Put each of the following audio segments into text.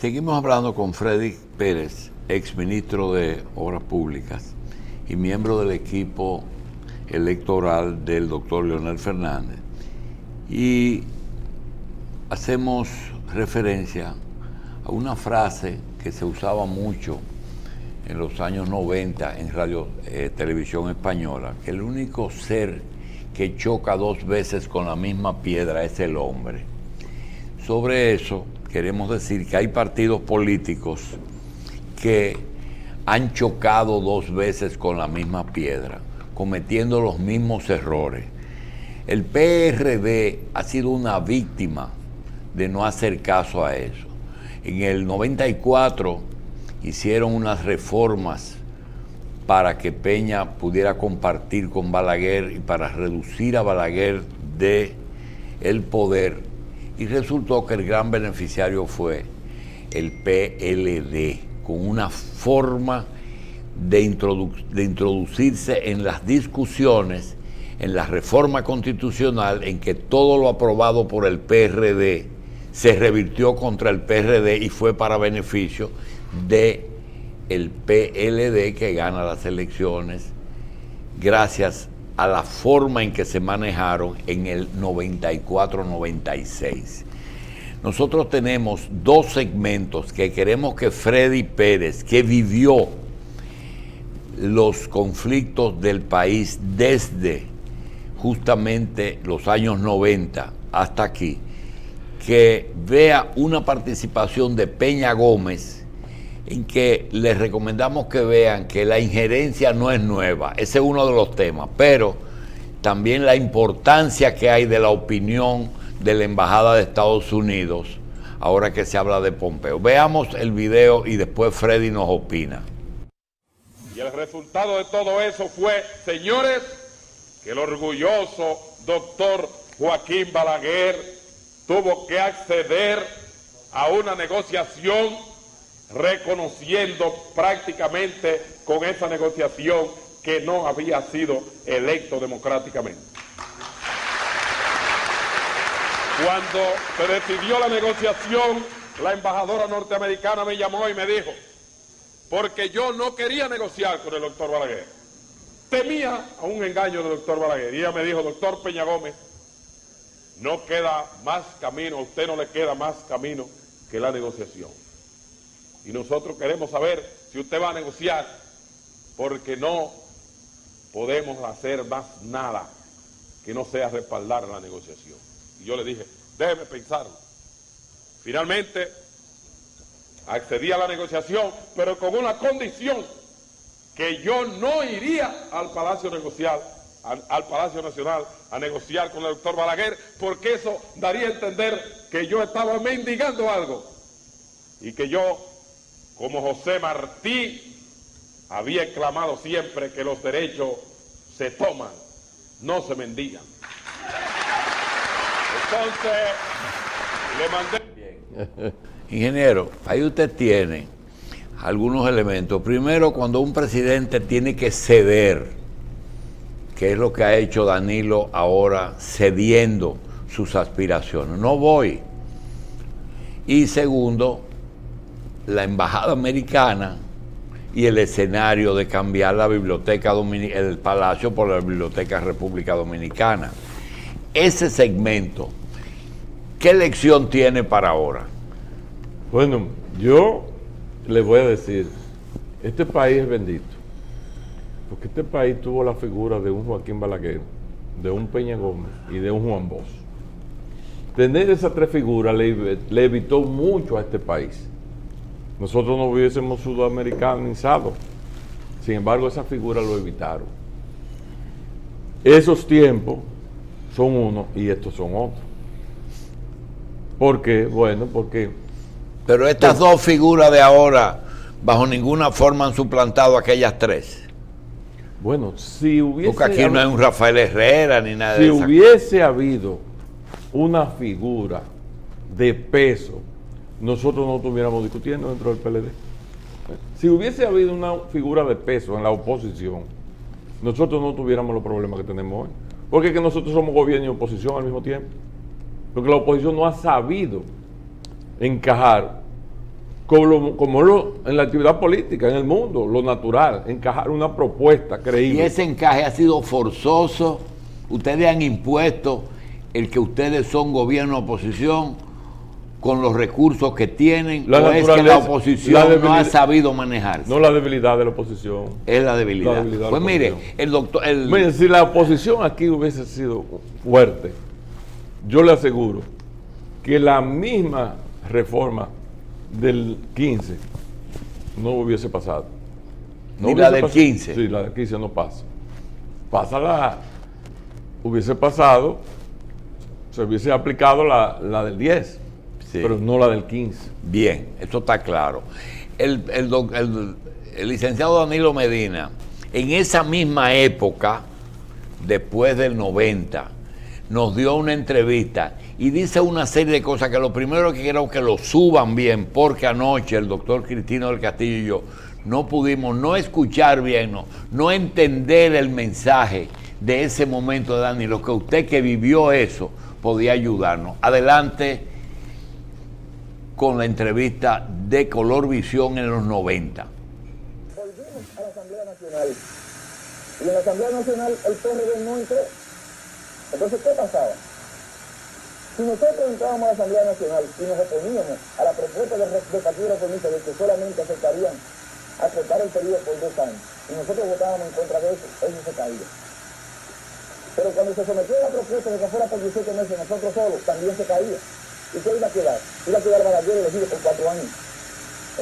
Seguimos hablando con Freddy Pérez, exministro de Obras Públicas y miembro del equipo electoral del doctor Leonel Fernández. Y hacemos referencia a una frase que se usaba mucho en los años 90 en radio, televisión española, que el único ser que choca dos veces con la misma piedra es el hombre. Sobre eso queremos decir que hay partidos políticos que han chocado dos veces con la misma piedra, cometiendo los mismos errores. El PRD ha sido una víctima de no hacer caso a eso. En el 94 hicieron unas reformas para que Peña pudiera compartir con Balaguer y para reducir a Balaguer del poder. Y resultó que el gran beneficiario fue el PLD, con una forma de introducirse en las discusiones, en la reforma constitucional, en que todo lo aprobado por el PRD se revirtió contra el PRD y fue para beneficio de el PLD, que gana las elecciones gracias a la forma en que se manejaron en el 94-96. Nosotros tenemos dos segmentos que queremos que Freddy Pérez, que vivió los conflictos del país desde justamente los años 90 hasta aquí, que vea una participación de Peña Gómez, en que les recomendamos que vean que la injerencia no es nueva, ese es uno de los temas, pero también la importancia que hay de la opinión de la Embajada de Estados Unidos, ahora que se habla de Pompeo. Veamos el video y después Freddy nos opina. Y el resultado de todo eso fue, señores, que el orgulloso doctor Joaquín Balaguer tuvo que acceder a una negociación reconociendo prácticamente con esa negociación que no había sido electo democráticamente. Cuando se decidió la negociación, la embajadora norteamericana me llamó y me dijo, porque yo no quería negociar con el doctor Balaguer, temía a un engaño del doctor Balaguer, y ella me dijo, doctor Peña Gómez, no queda más camino, a usted no le queda más camino que la negociación. Y nosotros queremos saber si usted va a negociar, porque no podemos hacer más nada que no sea respaldar la negociación. Y yo le dije, déjeme pensarlo. Finalmente, accedí a la negociación, pero con una condición, que yo no iría al Palacio Nacional a negociar con el doctor Balaguer, porque eso daría a entender que yo estaba mendigando algo, y que yo, como José Martí, había clamado siempre que los derechos se toman, no se mendigan. Entonces, le mandé... Ingeniero, ahí usted tiene algunos elementos. Primero, cuando un presidente tiene que ceder, que es lo que ha hecho Danilo ahora, cediendo sus aspiraciones. No voy. Y segundo, la embajada americana y el escenario de cambiar la biblioteca el Palacio por la Biblioteca República Dominicana. Ese segmento, ¿qué lección tiene para ahora? Bueno, yo les voy a decir, este país es bendito, porque este país tuvo la figura de un Joaquín Balaguer, de un Peña Gómez y de un Juan Bosch. Tener esas tres figuras le evitó mucho a este país. Nosotros no hubiésemos sudamericanizado, sin embargo esas figuras lo evitaron. Esos tiempos son unos y estos son otros. ¿Por qué? Bueno, porque... Pero estas dos figuras de ahora, bajo ninguna forma han suplantado a aquellas tres. Bueno, si hubiese... Porque aquí no hay un Rafael Herrera ni nada de eso. Si hubiese habido una figura de peso, nosotros no estuviéramos discutiendo dentro del PLD. Si hubiese habido una figura de peso en la oposición, nosotros no tuviéramos los problemas que tenemos hoy. Porque es que nosotros somos gobierno y oposición al mismo tiempo. Porque la oposición no ha sabido encajar en la actividad política, en el mundo, lo natural, encajar una propuesta Y creíble. ese encaje ha sido forzoso. Ustedes han impuesto el que ustedes son gobierno o oposición con los recursos que tienen, La o es que la naturaleza, oposición la no ha debilidad, sabido manejarse. no la debilidad de la oposición. Es la debilidad. La debilidad de Pues la mire, oposición. el doctor... Miren, si la oposición aquí hubiese sido fuerte, yo le aseguro que la misma reforma del 15 no hubiese pasado. Ni hubiese la del pasado. 15. Sí, la del 15 no pasa. Hubiese pasado, se hubiese aplicado la del 10, Sí. pero no la del 15. Bien, esto está claro. El licenciado Danilo Medina, en esa misma época, después del 90, nos dio una entrevista y dice una serie de cosas que lo primero que quiero que lo suban bien, porque anoche el doctor Cristino del Castillo y yo no pudimos no escuchar bien, no entender el mensaje de ese momento de Danilo, que usted que vivió eso podía ayudarnos. Adelante con la entrevista de Color Visión en los 90. Volvimos a la Asamblea Nacional y en la Asamblea Nacional el PRD no entró. Entonces, ¿qué pasaba? Si nosotros entrábamos a la Asamblea Nacional y nos oponíamos a la propuesta del Partido Reformista de que solamente aceptarían aceptar el periodo por 2 años y nosotros votábamos en contra de eso se caía. Pero cuando se sometió a la propuesta de que fuera por 17 meses nosotros solos, también se caía. ¿Y qué iba a quedar? Iba a quedar Balaguer elegido por 4 años.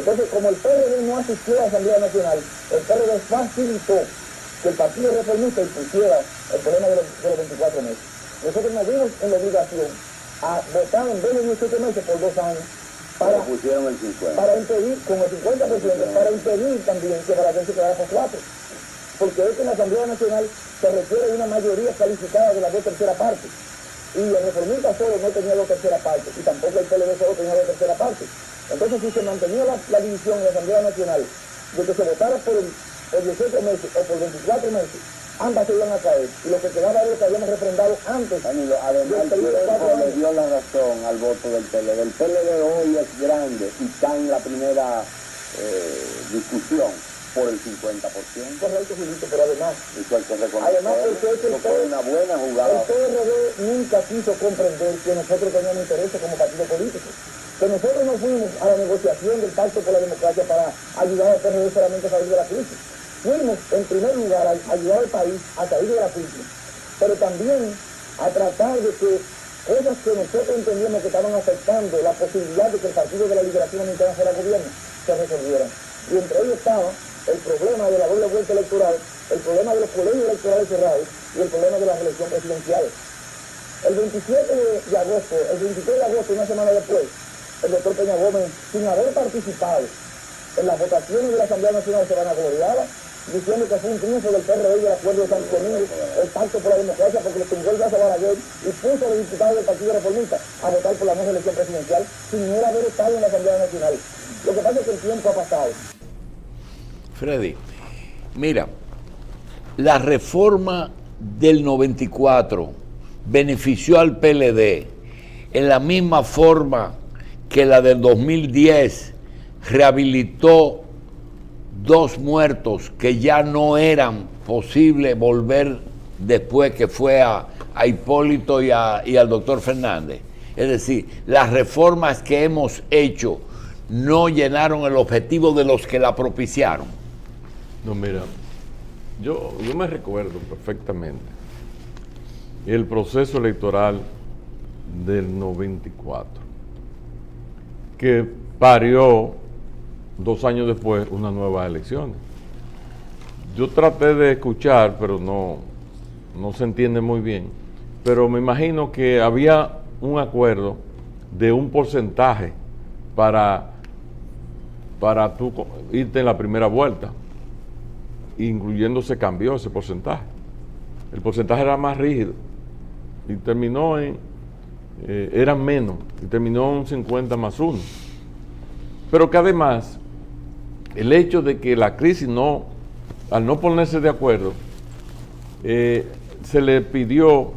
Entonces, como el PRD no asistió a la Asamblea Nacional, el PRD facilitó que el Partido Reformista impusiera el problema de los 24 meses. Nosotros nos vimos en la obligación a votar en vez de 17 meses por 2 años para impedir, con el 50%, para impedir también que Balaguer se quedara por 4. Porque es que en la Asamblea Nacional se requiere una mayoría calificada de las 2/3 partes. Y el reformista solo no tenía 2/3 partes, y tampoco el PLD solo tenía 2/3 partes. Entonces, si se mantenía la división en la Asamblea Nacional de que se votara por 18 meses o por 24 meses, ambas se iban a caer. Y lo que quedaba era lo que habíamos refrendado antes. Danilo, además el tiempo le dio la razón al voto del PLD. El PLD hoy es grande y está en la primera discusión por el 50%. Correcto, Julito, pero además, Eso hay que reconocer. Además, porque fue una buena el jugada. PRD nunca quiso comprender que nosotros teníamos intereses como partido político. Que nosotros no fuimos a la negociación del Pacto por la Democracia para ayudar al PRD solamente a salir de la crisis. Fuimos, en primer lugar, a ayudar al país a salir de la crisis, pero también a tratar de que cosas que nosotros entendíamos que estaban afectando la posibilidad de que el Partido de la Liberación Dominicana fuera gobierno, se resolvieran. Y entre ellos estaba el problema de la doble vuelta electoral, el problema de los colegios electorales cerrados y el problema de la reelección presidencial. El 27 de agosto, el 23 de agosto, una semana después, el doctor Peña Gómez, sin haber participado en las votaciones de la Asamblea Nacional, se vanagloriaba diciendo que fue un triunfo del PRD y del Acuerdo de San Domingo, el Pacto por la Democracia, porque le tumbó el brazo a Balaguer y puso a los diputados del Partido Reformista a votar por la no reelección presidencial sin él haber estado en la Asamblea Nacional. Lo que pasa es que el tiempo ha pasado. Freddy, mira, la reforma del 94 benefició al PLD en la misma forma que la del 2010 rehabilitó 2 muertos que ya no eran posible volver después, que fue a Hipólito y al doctor Fernández. Es decir, las reformas que hemos hecho no llenaron el objetivo de los que la propiciaron. No, mira, yo me recuerdo perfectamente el proceso electoral del 94, que parió 2 años después unas nuevas elecciones. Yo traté de escuchar, pero no se entiende muy bien, pero me imagino que había un acuerdo de un porcentaje para tú irte en la primera vuelta, incluyendo se cambió ese porcentaje. El porcentaje era más rígido y terminó eran menos, y terminó en 50+1. Pero que además, el hecho de que la crisis al no ponerse de acuerdo, se le pidió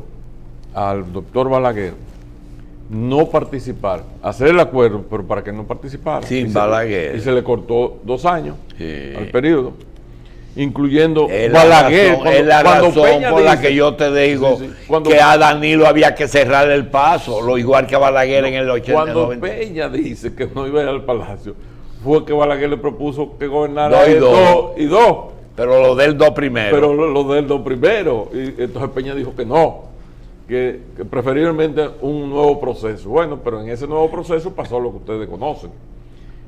al doctor Balaguer no participar, hacer el acuerdo, pero para que no participara. Sin Balaguer. Y se le cortó 2 años Sí. al periodo, incluyendo Es Balaguer. es la razón Peña por la dice- que yo te digo Sí, sí. Cuando- que a Danilo había que cerrarle el paso, lo igual que a Balaguer en el 80. Cuando 90. Peña dice que no iba a ir al Palacio, fue que Balaguer le propuso que gobernara Dos y él dos. 2 y 2. Pero lo del 2 primero. Pero lo del 2 primero. Y entonces Peña dijo que no, que preferiblemente un nuevo proceso. Bueno, pero en ese nuevo proceso pasó lo que ustedes conocen.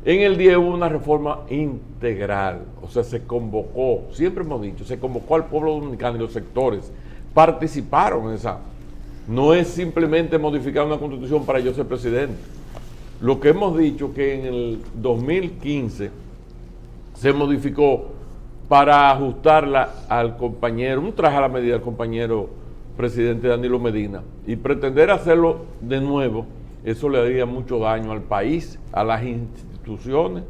En el 10 hubo una reforma integral, o sea, se convocó, siempre hemos dicho, se convocó al pueblo dominicano y los sectores participaron en esa. No es simplemente modificar una constitución para yo ser presidente. Lo que hemos dicho que en el 2015 se modificó para ajustarla al compañero, un traje a la medida del compañero presidente Danilo Medina, y pretender hacerlo de nuevo, eso le haría mucho daño al país, a las instituciones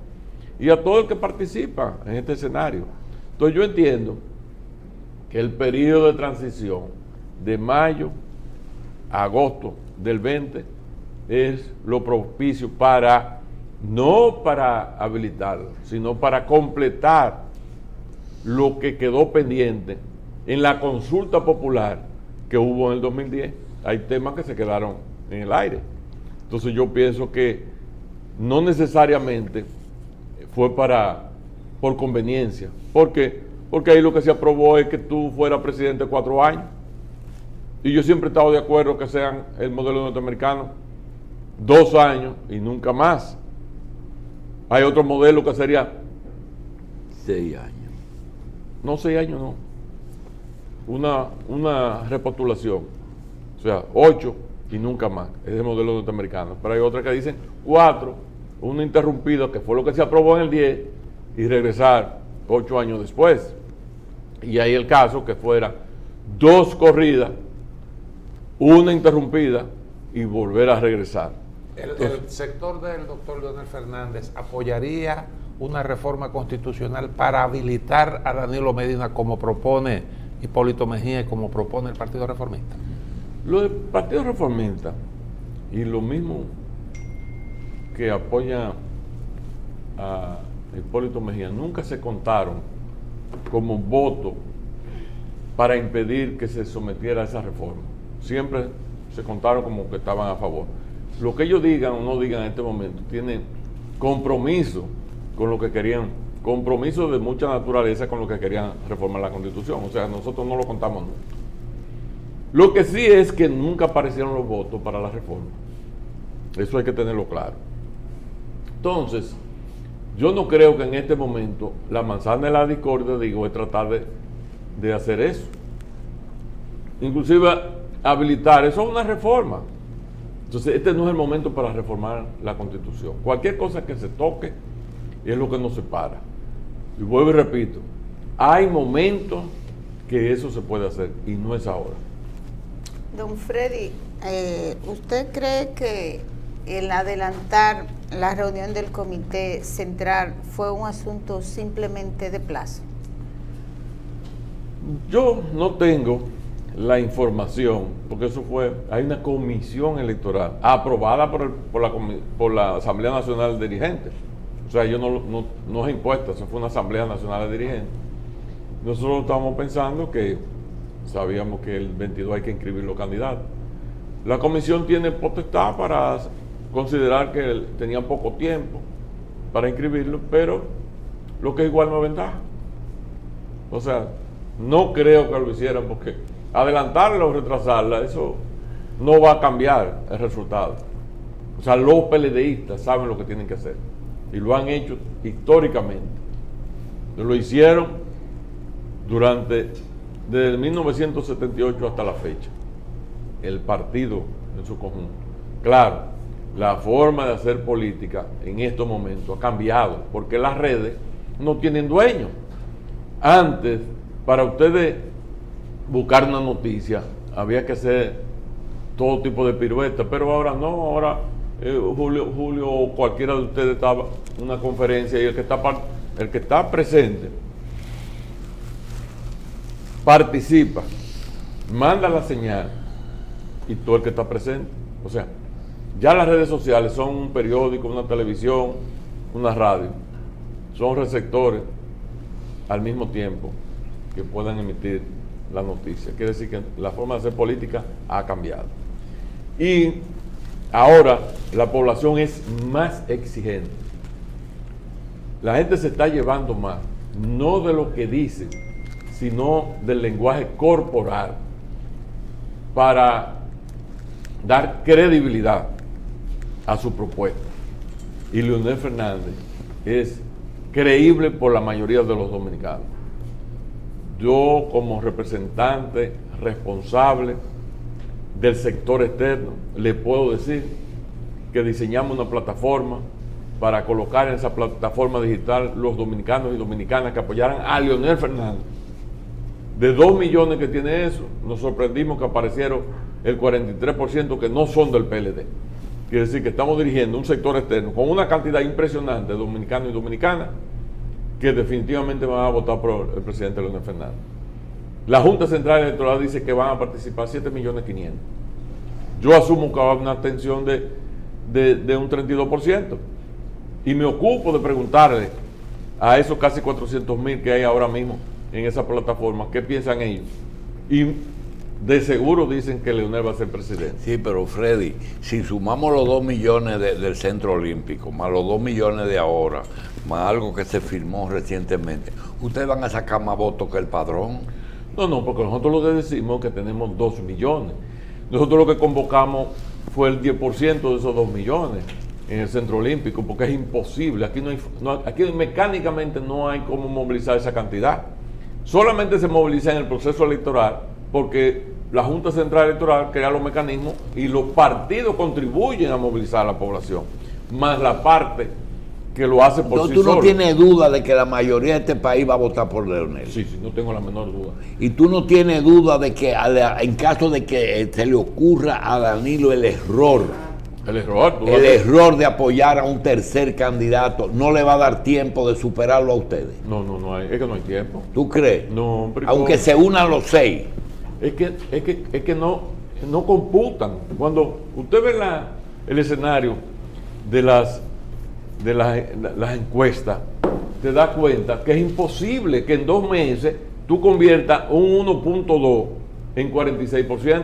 y a todo el que participa en este escenario. Entonces yo entiendo que el periodo de transición de mayo a agosto del 20 es lo propicio para, no para habilitarlo, sino para completar lo que quedó pendiente en la consulta popular que hubo en el 2010. Hay temas que se quedaron en el aire. Entonces yo pienso que no necesariamente fue por conveniencia. ¿Por qué? Porque ahí lo que se aprobó es que tú fueras presidente 4 años. Y yo siempre he estado de acuerdo que sean el modelo norteamericano 2 años y nunca más. Hay otro modelo que sería 6 años. no 6 años, no. Una repostulación. O sea, 8 y nunca más. Es el modelo norteamericano. Pero hay otras que dicen 4, una interrumpida, que fue lo que se aprobó en el 10, y regresar 8 años después. Y hay el caso que fuera 2 corridas, una interrumpida y volver a regresar. El sector del doctor Leonel Fernández apoyaría una reforma constitucional para habilitar a Danilo Medina como propone Hipólito Mejía y como propone el Partido Reformista. Lo del Partido Reformista y lo mismo que apoya a Hipólito Mejía nunca se contaron como voto para impedir que se sometiera a esa reforma. Siempre se contaron como que estaban a favor. Lo que ellos digan o no digan en este momento tiene compromiso con lo que querían, compromiso de mucha naturaleza con lo que querían reformar la Constitución. O sea, nosotros no lo contamos nunca. Lo que sí es que nunca aparecieron los votos para la reforma. Eso hay que tenerlo claro. Entonces, yo no creo que en este momento la manzana de la discordia, digo, es tratar de hacer eso. Inclusive habilitar, eso es una reforma. Entonces, este no es el momento para reformar la Constitución. Cualquier cosa que se toque es lo que nos separa. Y vuelvo y repito, hay momentos que eso se puede hacer y no es ahora. Don Freddy, ¿usted cree que el adelantar la reunión del Comité Central fue un asunto simplemente de plazo? Yo no tengo la información, porque eso fue, hay una comisión electoral aprobada por la Asamblea Nacional de Dirigentes. O sea, yo no es impuesta, eso fue una Asamblea Nacional de Dirigentes. Nosotros estábamos pensando que sabíamos que el 22 hay que inscribir los candidatos. La comisión tiene potestad para considerar que tenían poco tiempo para inscribirlo, pero lo que igual no es ventaja. O sea, no creo que lo hicieran porque adelantarla o retrasarla, eso no va a cambiar el resultado. O sea, los PLDistas saben lo que tienen que hacer y lo han hecho históricamente. Lo hicieron desde 1978 hasta la fecha, el partido en su conjunto. Claro, la forma de hacer política en estos momentos ha cambiado porque las redes no tienen dueño. Antes, para ustedes buscar una noticia había que hacer todo tipo de piruetas, pero ahora no, ahora Julio o cualquiera de ustedes estaba en una conferencia y el que está presente participa, manda la señal y todo el que está presente. O sea, Ya las redes sociales son un periódico, una televisión, una radio. Son receptores al mismo tiempo que puedan emitir la noticia. Quiere decir que la forma de hacer política ha cambiado. Y ahora la población es más exigente. La gente se está llevando más, no de lo que dice, sino del lenguaje corporal, para dar credibilidad a su propuesta. Y Leonel Fernández es creíble por la mayoría de los dominicanos. Yo, como representante responsable del sector externo, le puedo decir que diseñamos una plataforma para colocar en esa plataforma digital los dominicanos y dominicanas que apoyaran a Leonel Fernández. De 2 millones que tiene eso, nos sorprendimos que aparecieron el 43% que no son del PLD. Quiere decir que estamos dirigiendo un sector externo con una cantidad impresionante de dominicanos y dominicanas que definitivamente van a votar por el presidente Leonel Fernández. La Junta Central Electoral dice que van a participar 7.500.000. Yo asumo que va a haber una abstención de un 32%. Y me ocupo de preguntarle a esos casi 400.000 que hay ahora mismo en esa plataforma, ¿qué piensan ellos? Y de seguro dicen que Leonel va a ser presidente. Sí, pero Freddy, si sumamos los 2 millones del Centro Olímpico, más los 2 millones de ahora, más algo que se firmó recientemente, ¿ustedes van a sacar más votos que el padrón? No, porque nosotros lo que decimos que tenemos 2 millones. Nosotros lo que convocamos fue el 10% de esos 2 millones en el Centro Olímpico, porque es imposible. Aquí mecánicamente no hay cómo movilizar esa cantidad. Solamente se moviliza en el proceso electoral porque la Junta Central Electoral crea los mecanismos y los partidos contribuyen a movilizar a la población, más la parte que lo hace por sí solo. ¿Tú no tienes duda de que la mayoría de este país va a votar por Leonel? Sí, no tengo la menor duda. ¿Y tú no tienes duda de que en caso de que se le ocurra a Danilo el error de apoyar a un tercer candidato, no le va a dar tiempo de superarlo a ustedes? No hay, es que no hay tiempo. ¿Tú crees? No, pero aunque se unan los 6. Es que no computan. Cuando usted ve el escenario de las encuestas, te das cuenta que es imposible que en 2 meses tú conviertas un 1.2 en 46%.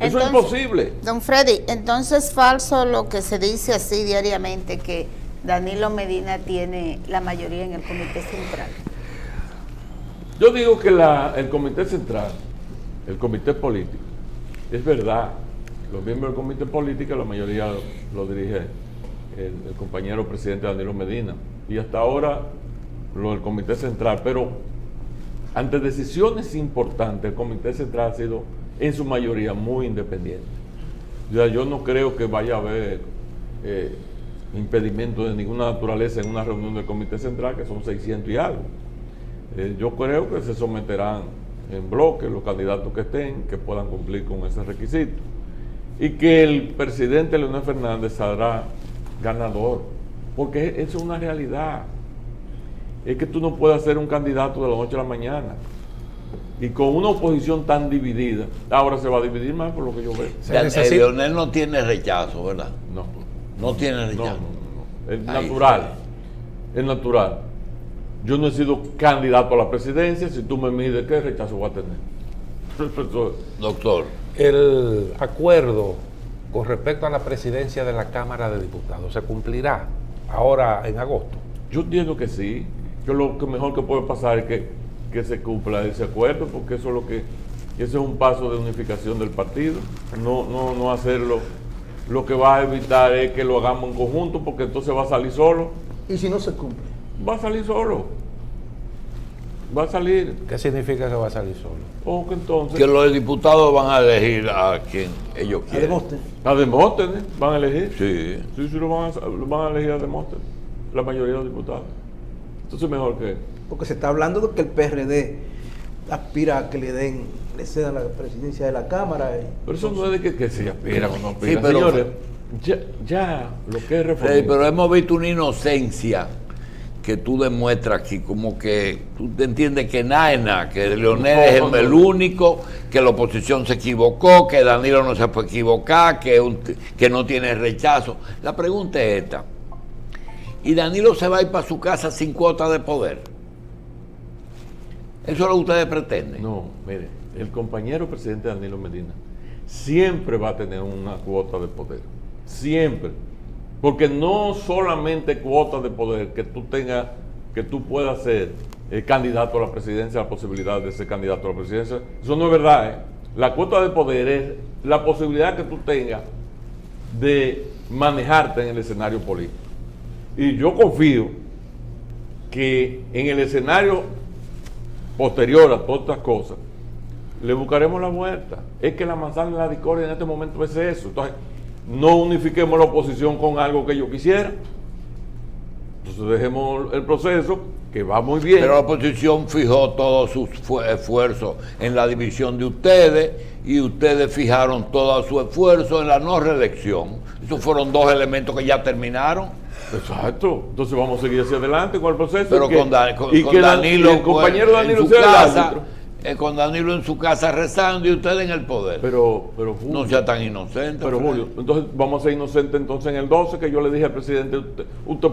Eso es imposible. Don Freddy, entonces es falso lo que se dice así diariamente, que Danilo Medina tiene la mayoría en el Comité Central. Yo digo que el Comité Central, el Comité Político, es verdad, los miembros del Comité Político, la mayoría lo dirige el compañero presidente Danilo Medina, y hasta ahora lo del Comité Central, pero ante decisiones importantes, el Comité Central ha sido en su mayoría muy independiente. Yo no creo que vaya a haber impedimento de ninguna naturaleza en una reunión del Comité Central, que son 600 y algo. Yo creo que se someterán en bloque los candidatos que estén, que puedan cumplir con ese requisito, y que el presidente Leonel Fernández saldrá ganador, porque eso es una realidad. Es que tú no puedes ser un candidato de la noche a la mañana. Y con una oposición tan dividida, ahora se va a dividir más por lo que yo veo. Leonel no tiene rechazo, ¿verdad? No tiene rechazo. No. Es natural. Es natural. Yo no he sido candidato a la presidencia. Si tú me mides, ¿qué rechazo voy a tener? Doctor. El acuerdo con respecto a la presidencia de la Cámara de Diputados se cumplirá ahora en agosto. Yo entiendo que sí. Que lo que mejor que puede pasar es que se cumpla ese acuerdo, porque eso es un paso de unificación del partido. No hacerlo. Lo que va a evitar es que lo hagamos en conjunto, porque entonces va a salir solo. ¿Y si no se cumple? Va a salir solo. Va a salir. ¿Qué significa que va a salir solo? O que entonces... Que los diputados van a elegir a quien ellos quieren. A Demóstenes van a elegir. Sí. Lo van a elegir a Demóstenes, la mayoría de los diputados. Entonces mejor que... Porque se está hablando de que el PRD aspira a que le cedan la presidencia de la Cámara. Pero eso no es de que se aspira o no aspira. Sí, pero, señores, ya lo que es reforma. Pero hemos visto una inocencia que tú demuestras aquí, como que tú te entiendes que nada es nada, que Leonel es el único, que la oposición se equivocó, que Danilo no se puede equivocar, que no tiene rechazo. La pregunta es esta: ¿y Danilo se va a ir para su casa sin cuota de poder? ¿Eso es lo que ustedes pretenden? No, mire, el compañero presidente Danilo Medina siempre va a tener una cuota de poder, siempre. Porque no solamente cuota de poder que tú tengas, que tú puedas ser candidato a la presidencia, la posibilidad de ser candidato a la presidencia, eso no es verdad, ¿eh? La cuota de poder es la posibilidad que tú tengas de manejarte en el escenario político. Y yo confío que en el escenario posterior a todas estas cosas, le buscaremos la vuelta. Es que la manzana de la discordia en este momento es eso. Entonces, no unifiquemos la oposición con algo que yo quisiera. Entonces dejemos el proceso, que va muy bien. Pero la oposición fijó todos sus esfuerzos en la división de ustedes, y ustedes fijaron todo su esfuerzo en la no reelección. Esos fueron dos elementos que ya terminaron. Exacto. Entonces vamos a seguir hacia adelante con el proceso. Pero con Danilo, el compañero Danilo en su casa, con Danilo en su casa rezando y ustedes en el poder. Pero Julio, no sea tan inocente. Pero Julio, entonces vamos a ser inocentes entonces en el 12, que yo le dije al presidente, usted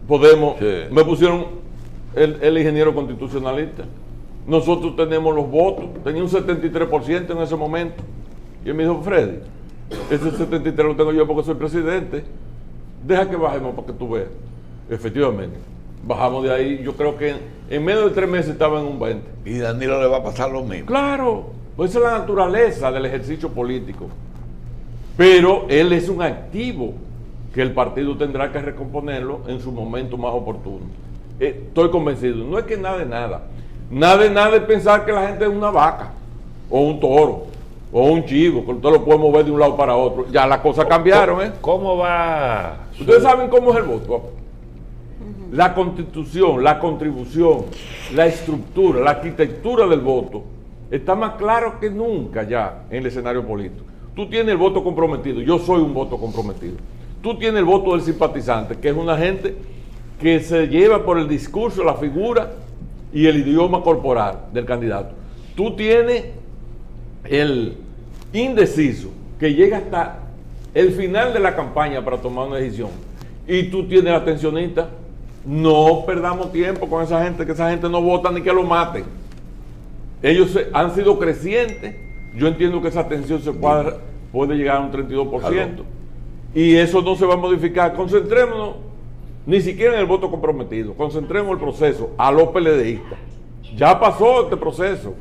podemos, sí. Me pusieron el ingeniero constitucionalista. Nosotros tenemos los votos, tenía un 73% en ese momento. Y él me dijo, Freddy, ese 73 lo tengo yo porque soy presidente. Deja que bajemos para que tú veas. Efectivamente. Bajamos de ahí, yo creo que en menos de 3 meses estaba en un 20. Y Danilo le va a pasar lo mismo. Claro, pues esa es la naturaleza del ejercicio político. Pero él es un activo que el partido tendrá que recomponerlo en su momento más oportuno. Estoy convencido. No es que nada de nada. Nada de nada es pensar que la gente es una vaca, o un toro, o un chivo, que usted lo puede mover de un lado para otro. Ya las cosas cambiaron, ¿eh? ¿Cómo va? Ustedes saben cómo es el voto. La constitución, la contribución, la estructura, la arquitectura del voto está más claro que nunca ya en el escenario político. Tú tienes el voto comprometido, yo soy un voto comprometido. Tú tienes el voto del simpatizante, que es una gente que se lleva por el discurso, la figura y el idioma corporal del candidato. Tú tienes el indeciso, que llega hasta el final de la campaña para tomar una decisión. Y tú tienes el abstencionista. No perdamos tiempo con esa gente, que esa gente no vota ni que lo maten. Ellos han sido crecientes. Yo entiendo que esa abstención puede llegar a un 32%. Claro. Y eso no se va a modificar. Concentrémonos ni siquiera en el voto comprometido. Concentremos el proceso a los PLDistas. Ya pasó este proceso.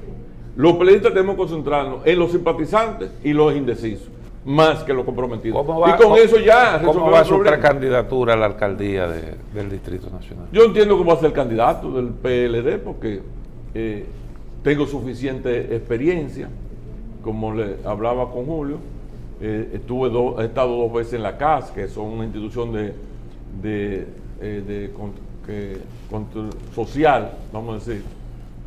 Los PLDistas tenemos que concentrarnos en los simpatizantes y los indecisos, más que los comprometidos. Y con eso ya ¿cómo va su precandidatura a la alcaldía del Distrito Nacional? Yo entiendo que voy a ser candidato del PLD porque tengo suficiente experiencia. Como le hablaba con Julio, he estado 2 veces en la CAS, que son una institución social, vamos a decir,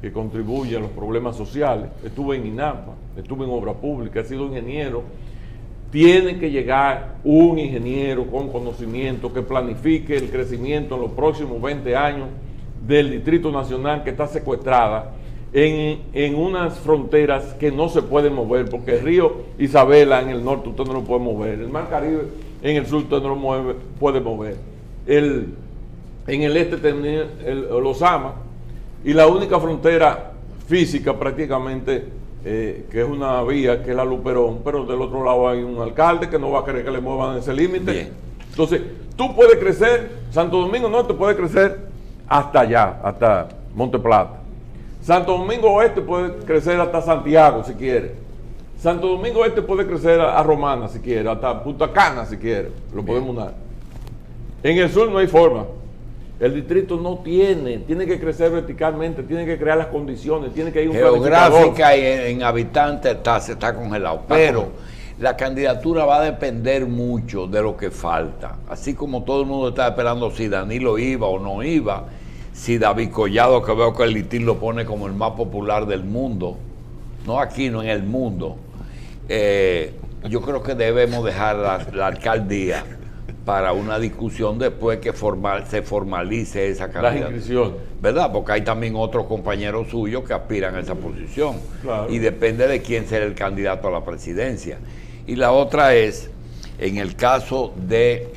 que contribuye a los problemas sociales. Estuve en INAPA, estuve en Obra Pública, he sido ingeniero. Tiene que llegar un ingeniero con conocimiento que planifique el crecimiento en los próximos 20 años del Distrito Nacional, que está secuestrada en unas fronteras que no se pueden mover, porque el río Isabela en el norte usted no lo puede mover, el Mar Caribe en el sur usted no lo puede mover, en el este tenía los AMA, y la única frontera física prácticamente que es una vía, que es la Luperón, pero del otro lado hay un alcalde que no va a querer que le muevan ese límite. Entonces, tú puedes crecer, Santo Domingo Norte puede crecer hasta allá, hasta Monte Plata. Santo Domingo Oeste puede crecer hasta Santiago, si quiere. Santo Domingo Este puede crecer a Romana, si quiere, hasta Punta Cana, si quiere. Lo podemos dar. En el sur no hay forma. El distrito no tiene que crecer verticalmente, tiene que crear las condiciones, tiene que ir un geográfica y en habitantes se está congelado. Pero la candidatura va a depender mucho de lo que falta. Así como todo el mundo está esperando si Danilo iba o no iba, si David Collado, que veo que el Litín lo pone como el más popular del mundo, no aquí, no en el mundo. Yo creo que debemos dejar la alcaldía para una discusión después que se formalice esa Las candidatura. inscripciones. ¿Verdad? Porque hay también otros compañeros suyos que aspiran a esa posición. Claro. Y depende de quién será el candidato a la presidencia. Y la otra es, en el caso de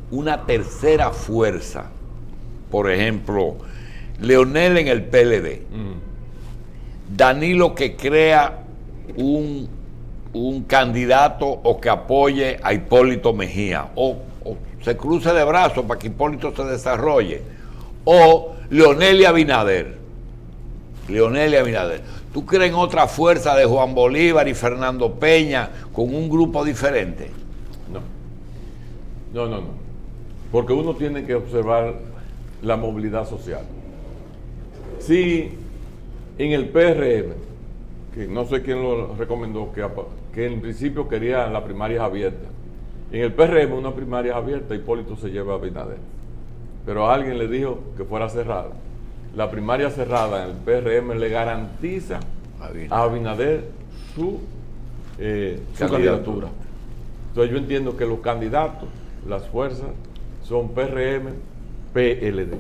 una tercera fuerza, por ejemplo, Leonel en el PLD, Danilo que crea un candidato o que apoye a Hipólito Mejía, o se cruce de brazos para que Hipólito se desarrolle, o Leonel y Abinader. ¿Tú crees en otra fuerza de Juan Bolívar y Fernando Peña con un grupo diferente? No. Porque uno tiene que observar la movilidad social. Si en el PRM, que no sé quién lo recomendó, que en principio quería las primarias abiertas. En el PRM una primaria abierta, Hipólito se lleva a Abinader. Pero alguien le dijo que fuera cerrada. La primaria cerrada en el PRM le garantiza a Abinader su candidatura. Entonces yo entiendo que los candidatos, las fuerzas, son PRM, PLD.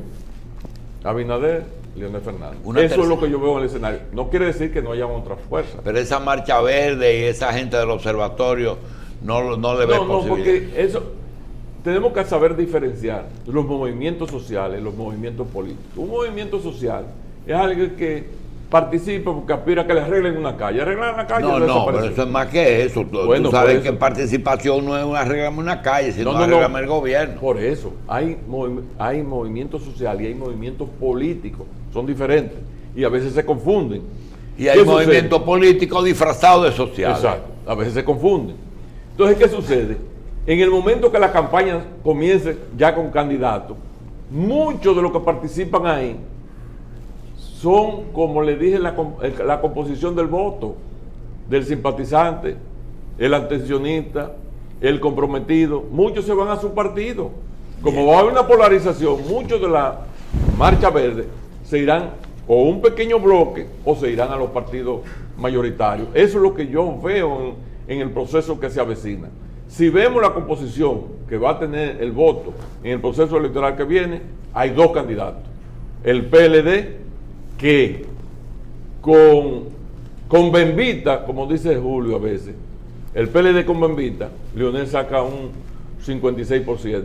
Abinader, Leonel Fernández. Eso es lo que yo veo en el escenario. No quiere decir que no haya otra fuerza. Pero esa Marcha Verde y esa gente del observatorio no le ve posibilidad. No, porque eso tenemos que saber diferenciar los movimientos sociales, los movimientos políticos. Un movimiento social es alguien que participa porque aspira a que le arreglen una calle. Arreglar una calle pero eso es más que eso. Bueno, tú sabes que participación no es arreglarme una calle, sino arreglarme el gobierno. Por eso, hay movimientos sociales y hay movimientos políticos. Son diferentes. Y a veces se confunden. Y hay movimientos políticos disfrazados de sociales. Exacto. A veces se confunden. Entonces, ¿qué sucede? En el momento que la campaña comience ya con candidatos, muchos de los que participan ahí son, como le dije, la composición del voto, del simpatizante, el abstencionista, el comprometido. Muchos se van a su partido. Como va a haber una polarización, muchos de la Marcha Verde se irán o un pequeño bloque o se irán a los partidos mayoritarios. Eso es lo que yo veo en el proceso que se avecina. Si vemos la composición que va a tener el voto en el proceso electoral que viene, hay dos candidatos. El PLD, que con Bembita, como dice Julio a veces, el PLD con Bembita, Leonel saca un 56%.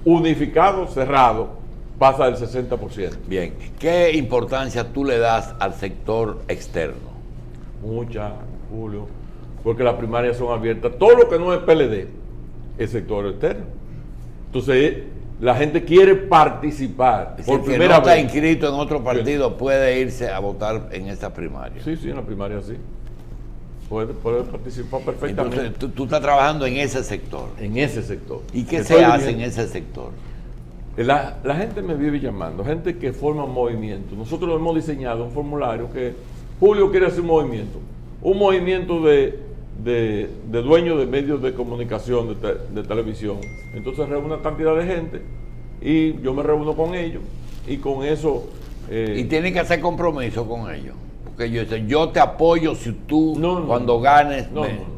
Unificado, cerrado, pasa del 60%. Bien, ¿qué importancia tú le das al sector externo? Mucha, Julio, porque las primarias son abiertas. Todo lo que no es PLD es sector externo. Entonces, la gente quiere participar. Es por primera vez. El que no está inscrito en otro partido puede irse a votar en esta primaria. Sí, en la primaria sí. Puede participar perfectamente. Entonces, tú estás trabajando en ese sector. En ese sector. ¿Y qué se hace en ese sector? La gente me vive llamando, gente que forma movimiento. Nosotros hemos diseñado un formulario que Julio quiere hacer un movimiento de dueños de medios de comunicación, de televisión. Entonces reúne una cantidad de gente y yo me reúno con ellos y con eso... y tienen que hacer compromiso con ellos. Porque ellos dicen, yo te apoyo si tú cuando ganes...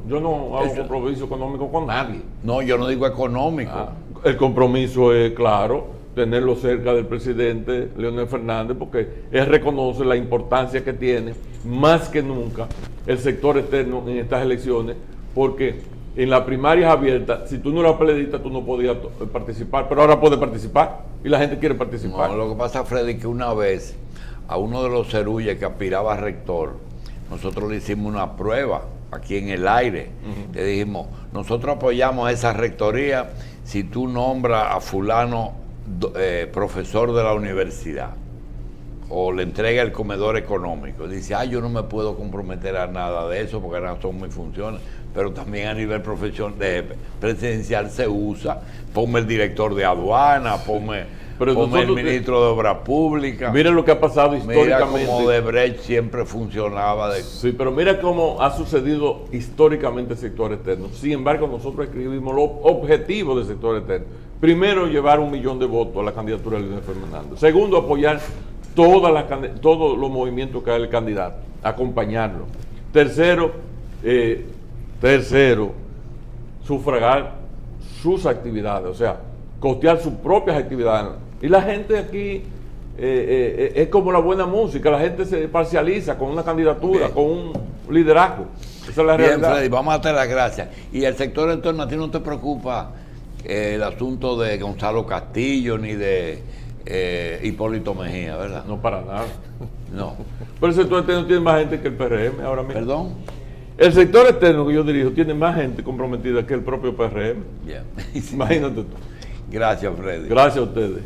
yo no hago compromiso económico con nadie. No, yo no digo económico. El compromiso es, claro, tenerlo cerca del presidente Leonel Fernández, porque él reconoce la importancia que tiene, más que nunca, el sector externo en estas elecciones, porque en las primarias abiertas, si tú no eras PLDista, tú no podías participar, pero ahora puedes participar, y la gente quiere participar. No, lo que pasa, Freddy, que una vez a uno de los cerulles que aspiraba a rector, nosotros le hicimos una prueba aquí en el aire. Le dijimos, nosotros apoyamos esa rectoría si tú nombras a fulano profesor de la universidad o le entrega el comedor económico. Dice, yo no me puedo comprometer a nada de eso porque no son mis funciones, pero también a nivel presidencial se usa. Ponme el director de aduana, ponme el ministro de Obras Públicas. Mira lo que ha pasado históricamente. Mira cómo Odebrecht siempre funcionaba. Sí, pero mira cómo ha sucedido históricamente el sector externo. Sin embargo, nosotros escribimos los objetivos del sector externo. Primero, llevar 1 millón de votos a la candidatura de Leonel Fernández. Segundo, apoyar todos los movimientos que haga el candidato, acompañarlo. Tercero, sufragar sus actividades, o sea, costear sus propias actividades. Y la gente aquí es como la buena música, la gente se parcializa con una candidatura, con un liderazgo. Esa es la Bien, realidad. Freddy, vamos a darte las gracias. Y el sector entorno, ¿a ti no te preocupa el asunto de Gonzalo Castillo ni de Hipólito Mejía, verdad? No, para nada. No. Pero el sector externo tiene más gente que el PRM ahora mismo. ¿Perdón? El sector externo que yo dirijo tiene más gente comprometida que el propio PRM. Bien. Imagínate tú. Gracias, Freddy. Gracias a ustedes.